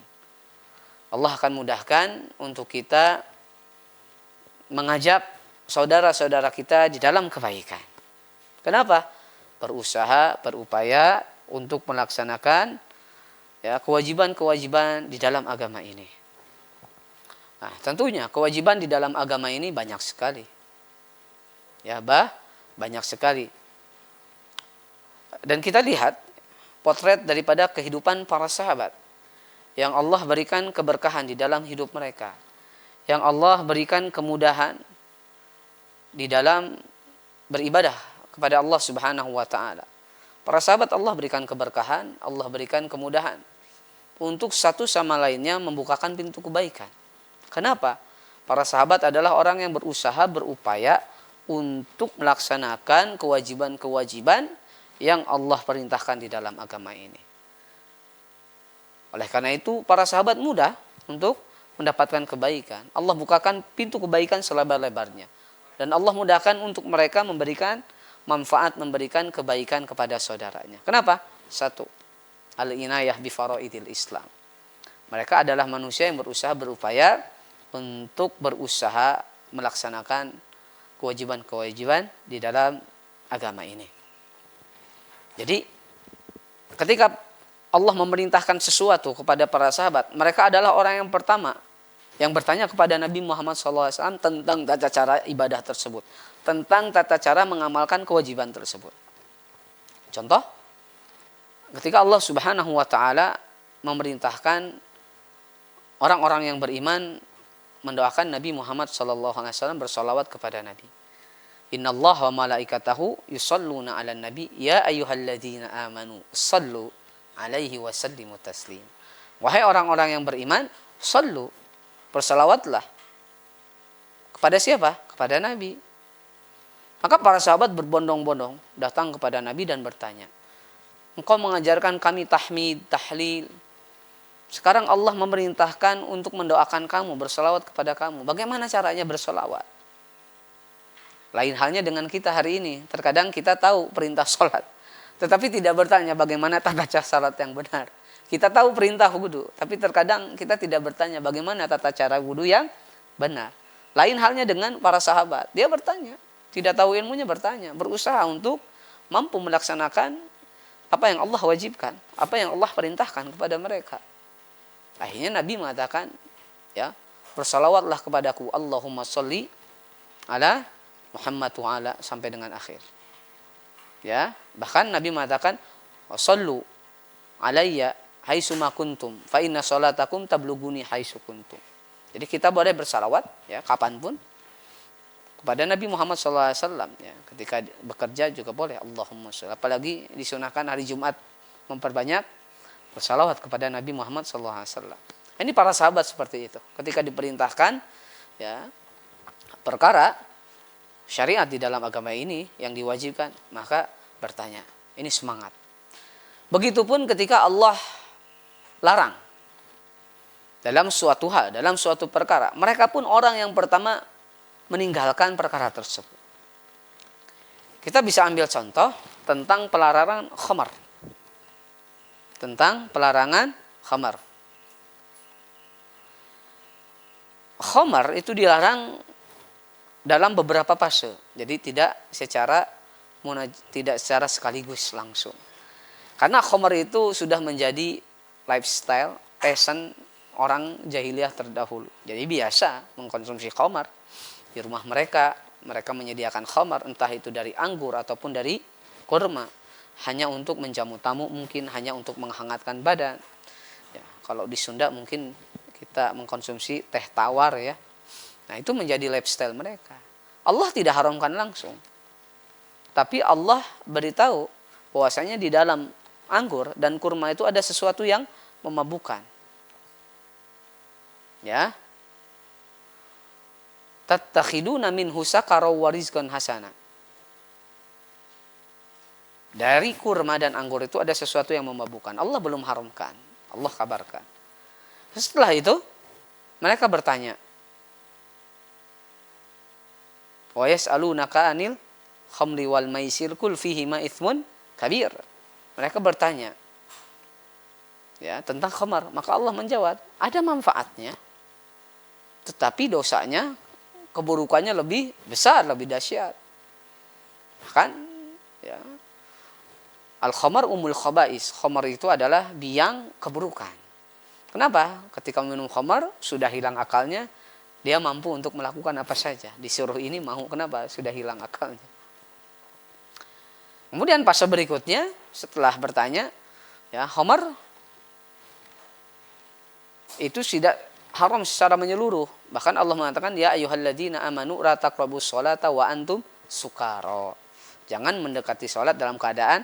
Allah akan mudahkan untuk kita mengajak saudara-saudara kita di dalam kebaikan. Kenapa? Berusaha, berupaya untuk melaksanakan kewajiban-kewajiban di dalam agama ini. Nah, tentunya kewajiban di dalam agama ini banyak sekali. Banyak sekali. Dan kita lihat potret daripada kehidupan para sahabat yang Allah berikan keberkahan di dalam hidup mereka. Yang Allah berikan kemudahan di dalam beribadah kepada Allah Subhanahu wa taala. Para sahabat Allah berikan keberkahan, Allah berikan kemudahan untuk satu sama lainnya membukakan pintu kebaikan. Kenapa? Para sahabat adalah orang yang berusaha, berupaya untuk melaksanakan kewajiban-kewajiban yang Allah perintahkan di dalam agama ini. Oleh karena itu, para sahabat mudah untuk mendapatkan kebaikan. Allah bukakan pintu kebaikan selebar-lebarnya. Dan Allah mudahkan untuk mereka memberikan manfaat, memberikan kebaikan kepada saudaranya. Kenapa? Satu, al-inayah bi faraidil Islam. Mereka adalah manusia yang berusaha, berupaya untuk berusaha melaksanakan kewajiban-kewajiban di dalam agama ini. Jadi, ketika Allah memerintahkan sesuatu kepada para sahabat, mereka adalah orang yang pertama yang bertanya kepada Nabi Muhammad SAW tentang tata cara ibadah tersebut, tentang tata cara mengamalkan kewajiban tersebut. Contoh, ketika Allah Subhanahu wa taala memerintahkan orang-orang yang beriman mendoakan Nabi Muhammad SAW bersolawat kepada Nabi. Innallaha wa malaikatahu yusalluna 'alan nabi ya ayyuhalladzina amanu sallu 'alaihi wa sallimu taslim. Wahai orang-orang yang beriman, sallu, bersalawatlah. Kepada siapa? Kepada Nabi. Maka para sahabat berbondong-bondong datang kepada Nabi dan bertanya, engkau mengajarkan kami tahmid, tahlil. Sekarang Allah memerintahkan untuk mendoakan kamu, bersalawat kepada kamu. Bagaimana caranya bersalawat? Lain halnya dengan kita hari ini. Terkadang kita tahu perintah sholat, tetapi tidak bertanya bagaimana tata cara salat yang benar. Kita tahu perintah wudu, tapi terkadang kita tidak bertanya bagaimana tata cara wudu yang benar. Lain halnya dengan para sahabat. Dia bertanya, tidak tahu ilmunya bertanya, berusaha untuk mampu melaksanakan apa yang Allah wajibkan, apa yang Allah perintahkan kepada mereka. Akhirnya Nabi mengatakan, bersalawatlah kepadaku, Allahumma sholli ala Muhammad wa ala, sampai dengan akhir. Bahkan Nabi mengatakan, wassallu alayya haitsuma kuntum fa inna sholatakum tabluguni haitsu kuntum. Jadi kita boleh bersalawat kapanpun kepada Nabi Muhammad SAW. Ketika bekerja juga boleh Allahumma sholli. Apalagi disunahkan hari Jumat memperbanyak bersalawat kepada Nabi Muhammad SAW. Ini para sahabat seperti itu. Ketika diperintahkan perkara syariat di dalam agama ini yang diwajibkan, maka bertanya. Ini semangat. Begitupun ketika Allah larang dalam suatu hal, dalam suatu perkara, mereka pun orang yang pertama meninggalkan perkara tersebut. Kita bisa ambil contoh tentang pelarangan khamar. Tentang pelarangan khamar. khamar itu dilarang dalam beberapa fase. Jadi tidak secara sekaligus langsung. Karena khamar itu sudah menjadi lifestyle, passion orang jahiliyah terdahulu. Jadi biasa mengkonsumsi khamar di rumah mereka. Mereka menyediakan khamar entah itu dari anggur ataupun dari kurma. Hanya untuk menjamu tamu, mungkin hanya untuk menghangatkan badan. Ya, kalau di Sunda mungkin kita mengkonsumsi teh tawar ya. Nah, itu menjadi lifestyle mereka. Allah tidak haramkan langsung. Tapi Allah beritahu bahwasanya di dalam anggur dan kurma itu ada sesuatu yang memabukkan. Ya. Tattakhiduna minhu sakara wa rizqan hasana. Dari kurma dan anggur itu ada sesuatu yang memabukkan. Allah belum haramkan. Allah kabarkan. Setelah itu mereka bertanya, wa yas'alunaka 'anil khamri wal maisir qul fihima itsmun kabir. Mereka bertanya ya tentang khamar, maka Allah menjawab, ada manfaatnya. Tetapi dosanya, keburukannya lebih besar, lebih dahsyat. Kan ya. Al-khamar umul khaba'is. Khamar itu adalah biang keburukan. Kenapa? Ketika minum khamar sudah hilang akalnya, dia mampu untuk melakukan apa saja. Disuruh ini mau, kenapa? Sudah hilang akalnya. Kemudian fase berikutnya setelah bertanya, ya, khamar itu tidak haram secara menyeluruh. Bahkan Allah mengatakan, ya ayyuhalladzina amanu la taqrabus sholata wa antum sukara. Jangan mendekati sholat dalam keadaan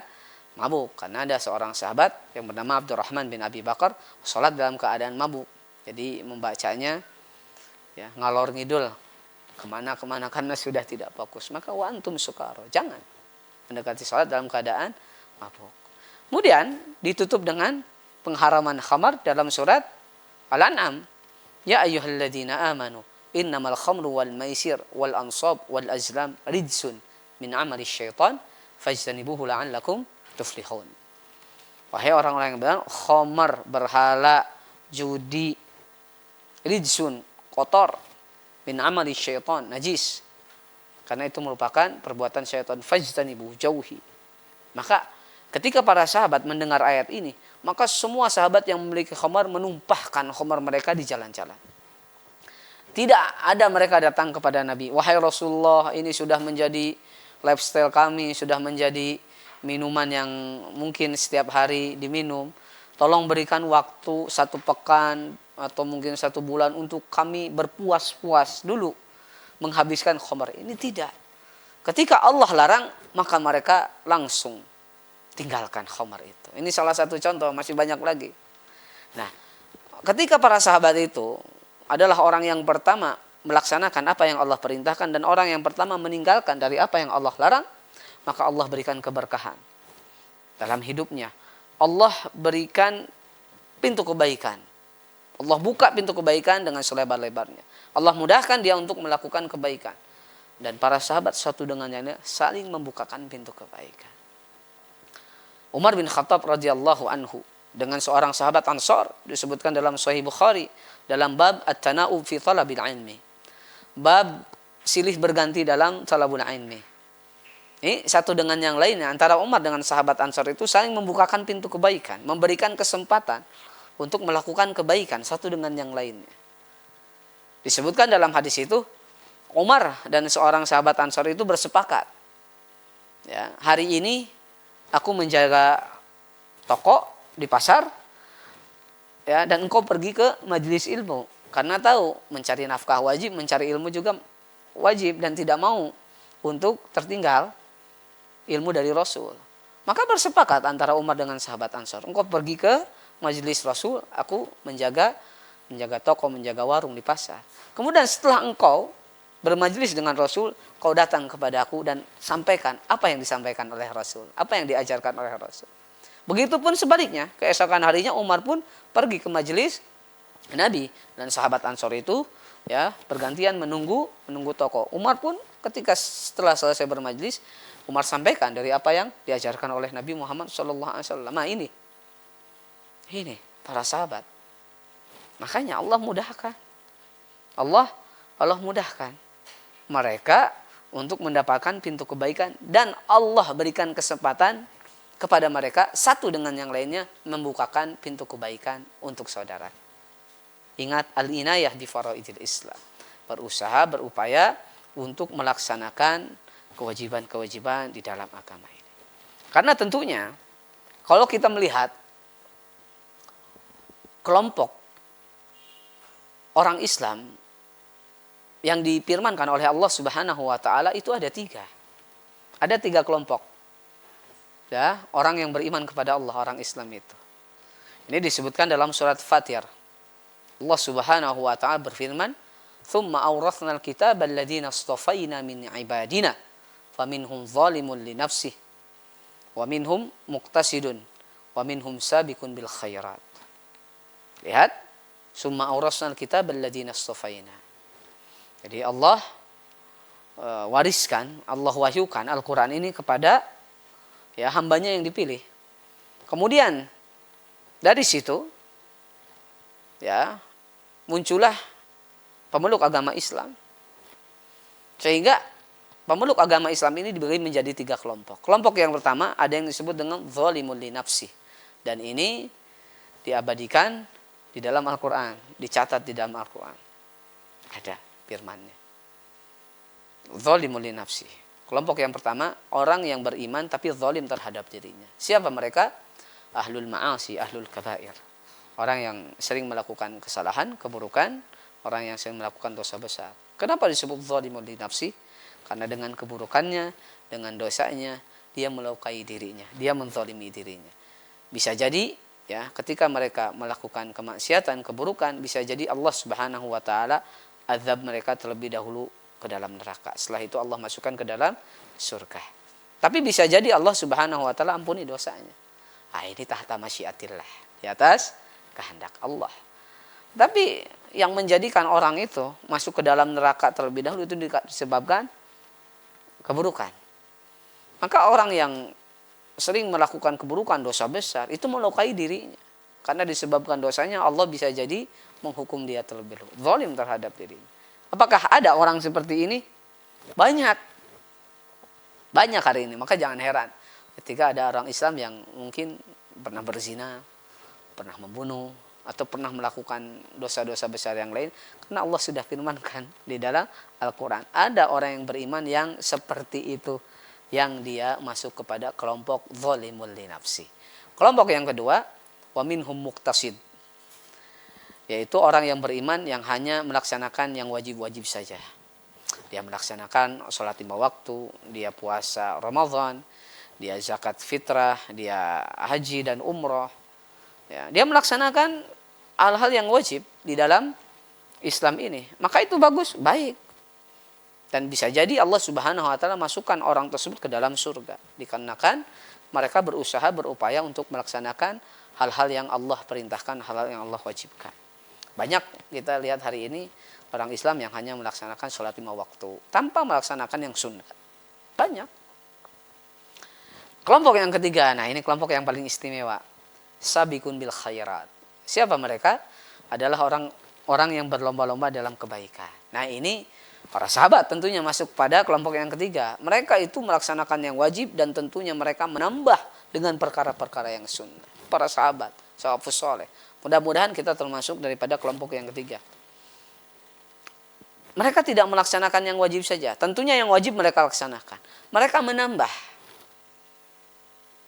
mabuk. Karena ada seorang sahabat yang bernama Abdurrahman bin Abi Bakar sholat dalam keadaan mabuk. Jadi membacanya ya ngalor ngidul kemana-kemana karena sudah tidak fokus. Maka wa antum sukara. Jangan mendekati sholat dalam keadaan mabuk. Kemudian ditutup dengan pengharaman khamar dalam surat Al-An'am. Ya ayyuhalladzina amanu innamal khamru wal maisir wal ansab wal azlam rijsun min amali syaitan fajtanibuhu la'allakum tuflihun. Wahai orang-orang yang beriman, khamar, berhala, judi, rijsun, kotor, min amali syaitan, najis. Karena itu merupakan perbuatan syaitan, fajtanibuhu, jauhi. Maka ketika para sahabat mendengar ayat ini, maka semua sahabat yang memiliki khamar menumpahkan khamar mereka di jalan-jalan. Tidak ada mereka datang kepada Nabi, wahai Rasulullah, ini sudah menjadi lifestyle kami, sudah menjadi minuman yang mungkin setiap hari diminum. Tolong berikan waktu 1 pekan atau mungkin 1 bulan untuk kami berpuas-puas dulu menghabiskan khamar ini. Tidak. Ketika Allah larang, maka mereka langsung tinggalkan khamar itu. Ini salah satu contoh, masih banyak lagi. Nah, ketika para sahabat itu adalah orang yang pertama melaksanakan apa yang Allah perintahkan dan orang yang pertama meninggalkan dari apa yang Allah larang, maka Allah berikan keberkahan dalam hidupnya. Allah berikan pintu kebaikan. Allah buka pintu kebaikan dengan selebar-lebarnya. Allah mudahkan dia untuk melakukan kebaikan. Dan para sahabat satu dengan yang lain saling membukakan pintu kebaikan. Umar bin Khattab radhiyallahu anhu dengan seorang sahabat Ansar disebutkan dalam Sahih Bukhari dalam bab at-tana'ub fi talabil ilmi. Bab silih berganti dalam talabul ilmi. Ini satu dengan yang lainnya, antara Umar dengan sahabat Ansar itu saling membukakan pintu kebaikan, memberikan kesempatan untuk melakukan kebaikan satu dengan yang lainnya. Disebutkan dalam hadis itu, Umar dan seorang sahabat Ansar itu bersepakat, ya, hari ini aku menjaga toko di pasar, ya, dan engkau pergi ke majelis ilmu. Karena tahu mencari nafkah wajib, mencari ilmu juga wajib, dan tidak mau untuk tertinggal ilmu dari Rasul. Maka bersepakat antara Umar dengan sahabat Ansar, engkau pergi ke majelis Rasul, aku menjaga toko, menjaga warung di pasar. Kemudian setelah engkau bermajelis dengan Rasul, kau datang kepada aku dan sampaikan apa yang disampaikan oleh Rasul, apa yang diajarkan oleh Rasul. Begitupun sebaliknya, keesokan harinya Umar pun pergi ke majelis Nabi dan sahabat Ansar itu ya bergantian menunggu toko. Umar pun ketika setelah selesai bermajelis, Umar sampaikan dari apa yang diajarkan oleh Nabi Muhammad SAW. Nah ini para sahabat. Makanya Allah mudahkan. Allah Allah mudahkan mereka untuk mendapatkan pintu kebaikan, dan Allah berikan kesempatan kepada mereka satu dengan yang lainnya membukakan pintu kebaikan untuk saudara. Ingat al-inayah di faraidil Islam. Berusaha, berupaya untuk melaksanakan kewajiban-kewajiban di dalam agama ini. Karena tentunya kalau kita melihat kelompok orang Islam yang difirmankan oleh Allah Subhanahu wa taala itu ada 3. Ada 3 kelompok. Ya, orang yang beriman kepada Allah, orang Islam itu. Ini disebutkan dalam surat Fatir. Allah Subhanahu wa taala berfirman, "Tsumma awrathnal kitaba alladziina astafaina min ibadina, faminhum zalimun li nafsihi, wa minhum muqtasidun, wa minhum sabiqun bil khairat." Lihat, "Tsumma awrathnal kitaba alladziina astafaina." Jadi Allah wariskan, Allah wahyukan Al-Quran ini kepada ya hambanya yang dipilih. Kemudian dari situ ya muncullah pemeluk agama Islam. Sehingga pemeluk agama Islam ini dibagi menjadi 3 kelompok. Kelompok yang pertama ada yang disebut dengan zalimul li nafsi. Dan ini diabadikan di dalam Al-Quran, dicatat di dalam Al-Quran. Ada firmannya. Zalimul li nafsi. Kelompok yang pertama, orang yang beriman tapi zalim terhadap dirinya. Siapa mereka? Ahlul ma'asi, ahlul kabair. Orang yang sering melakukan kesalahan, keburukan, orang yang sering melakukan dosa besar. Kenapa disebut zalimul li nafsi? Karena dengan keburukannya, dengan dosanya, dia melukai dirinya, dia menzalimi dirinya. Bisa jadi ya, ketika mereka melakukan kemaksiatan, keburukan, bisa jadi Allah Subhanahu wa taala azab mereka terlebih dahulu ke dalam neraka. Setelah itu Allah masukkan ke dalam surga. Tapi bisa jadi Allah Subhanahu wa taala ampuni dosanya. Ini tahta masyiatillah, di atas kehendak Allah. Tapi yang menjadikan orang itu masuk ke dalam neraka terlebih dahulu itu disebabkan keburukan. Maka orang yang sering melakukan keburukan, dosa besar, itu melukai dirinya. Karena disebabkan dosanya Allah bisa jadi menghukum dia terlebih dahulu. Zalim terhadap dirinya. Apakah ada orang seperti ini? Banyak. Banyak hari ini. Maka jangan heran ketika ada orang Islam yang mungkin pernah berzina, pernah membunuh, atau pernah melakukan dosa-dosa besar yang lain. Karena Allah sudah firmankan di dalam Al-Quran. Ada orang yang beriman yang seperti itu, yang dia masuk kepada kelompok zalimul li nafsi. Kelompok yang kedua, wa minhum muqtasid, yaitu orang yang beriman yang hanya melaksanakan yang wajib-wajib saja. Dia melaksanakan sholat 5 waktu, dia puasa Ramadan, dia zakat fitrah, dia haji dan umroh. Ya, dia melaksanakan hal-hal yang wajib di dalam Islam ini. Maka itu bagus, baik. Dan bisa jadi Allah Subhanahu wa taala masukkan orang tersebut ke dalam surga. Dikarenakan mereka berusaha, berupaya untuk melaksanakan hal-hal yang Allah perintahkan, hal-hal yang Allah wajibkan. Banyak kita lihat hari ini orang Islam yang hanya melaksanakan sholat 5 waktu tanpa melaksanakan yang sunnah. Banyak. Kelompok yang ketiga, nah ini kelompok yang paling istimewa. Sabiqun bil khairat. Siapa mereka? Adalah orang yang berlomba-lomba dalam kebaikan. Nah ini para sahabat tentunya masuk pada kelompok yang ketiga. Mereka itu melaksanakan yang wajib dan tentunya mereka menambah dengan perkara-perkara yang sunnah. Para sahabat, salafus saleh. Mudah-mudahan kita termasuk daripada kelompok yang ketiga. Mereka tidak melaksanakan yang wajib saja. Tentunya yang wajib mereka laksanakan. Mereka menambah.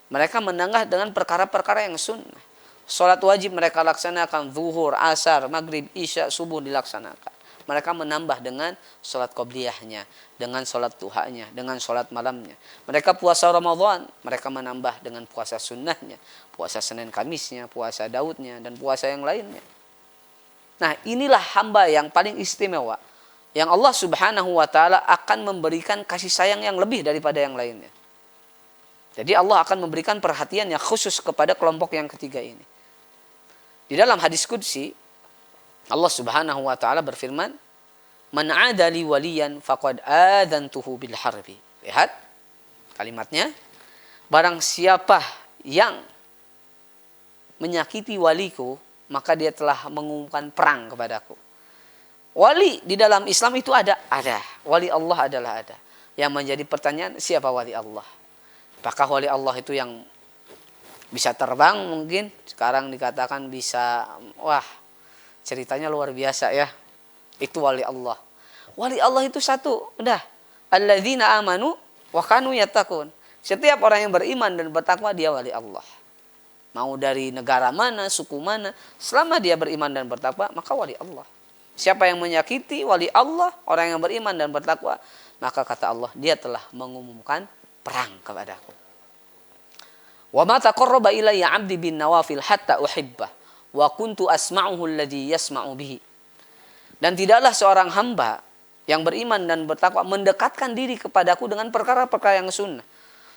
Mereka menambah dengan perkara-perkara yang sunnah. Salat wajib mereka laksanakan. Zuhur, asar, maghrib, isya, subuh dilaksanakan. Mereka menambah dengan salat qobliyahnya, dengan salat duhanya, dengan salat malamnya. Mereka puasa Ramadan, mereka menambah dengan puasa sunnahnya, puasa Senin Kamisnya, puasa Daudnya, dan puasa yang lainnya. Nah inilah hamba yang paling istimewa, yang Allah Subhanahu wa taala akan memberikan kasih sayang yang lebih daripada yang lainnya. Jadi Allah akan memberikan perhatian yang khusus kepada kelompok yang ketiga ini. Di dalam hadis qudsi Allah Subhanahu wa taala berfirman, "Man 'ada li waliyan faqad adzantuhu bil harbi." Lihat kalimatnya, barang siapa yang menyakiti waliku, maka dia telah mengumumkan perang kepadaku. Wali di dalam Islam itu ada. Wali Allah adalah ada. Yang menjadi pertanyaan, siapa wali Allah? Apakah wali Allah itu yang bisa terbang mungkin? Sekarang dikatakan bisa, wah ceritanya luar biasa ya. Itu wali Allah. Wali Allah itu satu, udah. Alladzina amanu wa kanu yattaqun. Setiap orang yang beriman dan bertakwa dia wali Allah. Mau dari negara mana, suku mana, selama dia beriman dan bertakwa, maka wali Allah. Siapa yang menyakiti wali Allah, orang yang beriman dan bertakwa, maka kata Allah, dia telah mengumumkan perang kepadaku. Wa ma taqarraba ilayya 'abdi bin nawafil hatta uhibbah wa kuntu asma'uhu alladhi yasma'u bihi. Dan tidaklah seorang hamba yang beriman dan bertakwa mendekatkan diri kepadaku dengan perkara-perkara yang sunnah.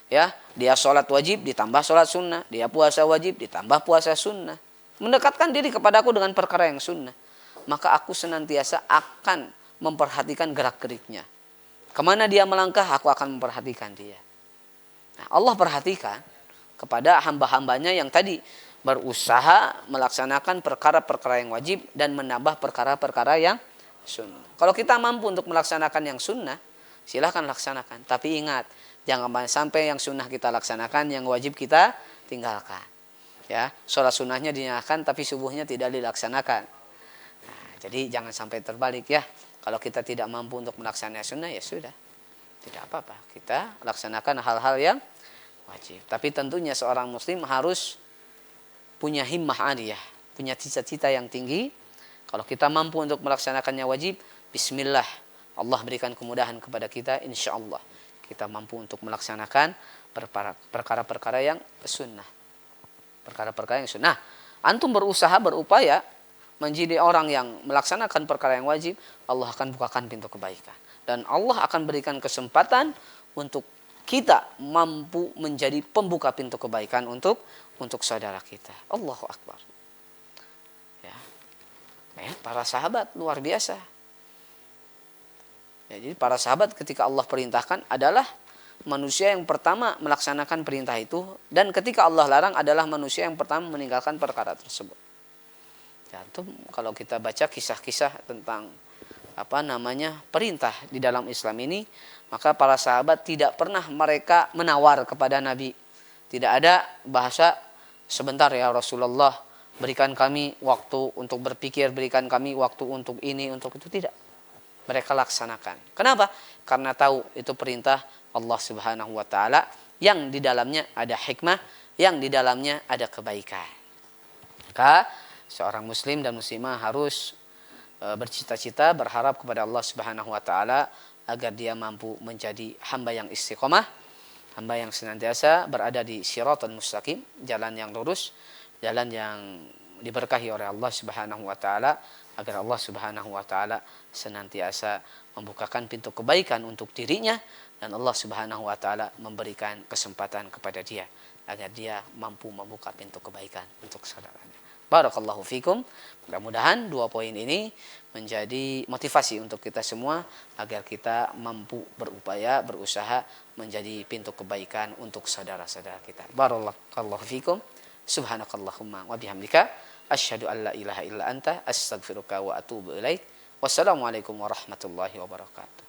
Ya, dia sholat wajib ditambah sholat sunnah, dia puasa wajib ditambah puasa sunnah. Mendekatkan diri kepadaku dengan perkara yang sunnah, maka aku senantiasa akan memperhatikan gerak-geriknya. Kemana dia melangkah, aku akan memperhatikan dia. Nah, Allah perhatikan kepada hamba-hambanya yang tadi berusaha melaksanakan perkara-perkara yang wajib dan menambah perkara-perkara yang sunnah. Kalau kita mampu untuk melaksanakan yang sunnah, silahkan laksanakan. Tapi ingat, jangan sampai yang sunnah kita laksanakan, yang wajib kita tinggalkan. Ya, sholat sunnahnya dinyalakan tapi subuhnya tidak dilaksanakan. Nah, jadi jangan sampai terbalik ya. Kalau kita tidak mampu untuk melaksanakan sunnah, ya sudah, tidak apa-apa. Kita laksanakan hal-hal yang wajib. Tapi tentunya seorang muslim harus punya himmah aliyah, punya cita-cita yang tinggi. Kalau kita mampu untuk melaksanakannya wajib, bismillah, Allah berikan kemudahan kepada kita, insya Allah kita mampu untuk melaksanakan perkara-perkara yang sunnah. Perkara-perkara yang sunnah. Antum berusaha, berupaya menjadi orang yang melaksanakan perkara yang wajib, Allah akan bukakan pintu kebaikan. Dan Allah akan berikan kesempatan untuk kita mampu menjadi pembuka pintu kebaikan untuk saudara kita. Allahu Akbar. Ya, para sahabat luar biasa. Ya, jadi para sahabat ketika Allah perintahkan adalah manusia yang pertama melaksanakan perintah itu, dan ketika Allah larang adalah manusia yang pertama meninggalkan perkara tersebut. Ya, itu kalau kita baca kisah-kisah tentang perintah di dalam Islam ini, maka para sahabat tidak pernah mereka menawar kepada Nabi. Tidak ada bahasa sebentar ya Rasulullah, berikan kami waktu untuk berpikir, berikan kami waktu untuk ini, untuk itu, tidak. Mereka laksanakan. Kenapa? Karena tahu itu perintah Allah Subhanahu wa taala yang di dalamnya ada hikmah, yang di dalamnya ada kebaikan. Maka seorang muslim dan muslimah harus bercita-cita, berharap kepada Allah Subhanahu wa taala agar dia mampu menjadi hamba yang istiqomah, hamba yang senantiasa berada di shiratal mustaqim, jalan yang lurus, jalan yang diberkahi oleh Allah Subhanahu wa taala, agar Allah Subhanahu wa taala senantiasa membukakan pintu kebaikan untuk dirinya, dan Allah Subhanahu wa taala memberikan kesempatan kepada dia agar dia mampu membuka pintu kebaikan untuk saudaranya. Barakallahu fikum. Mudah-mudahan 2 poin ini menjadi motivasi untuk kita semua agar kita mampu berupaya, berusaha menjadi pintu kebaikan untuk saudara-saudara kita. Barakallahu fikum. Subhanakallahumma wa bihamdika asyhadu an la ilaha illa anta astaghfiruka wa atubu ilaik. Wassalamualaikum warahmatullahi wabarakatuh.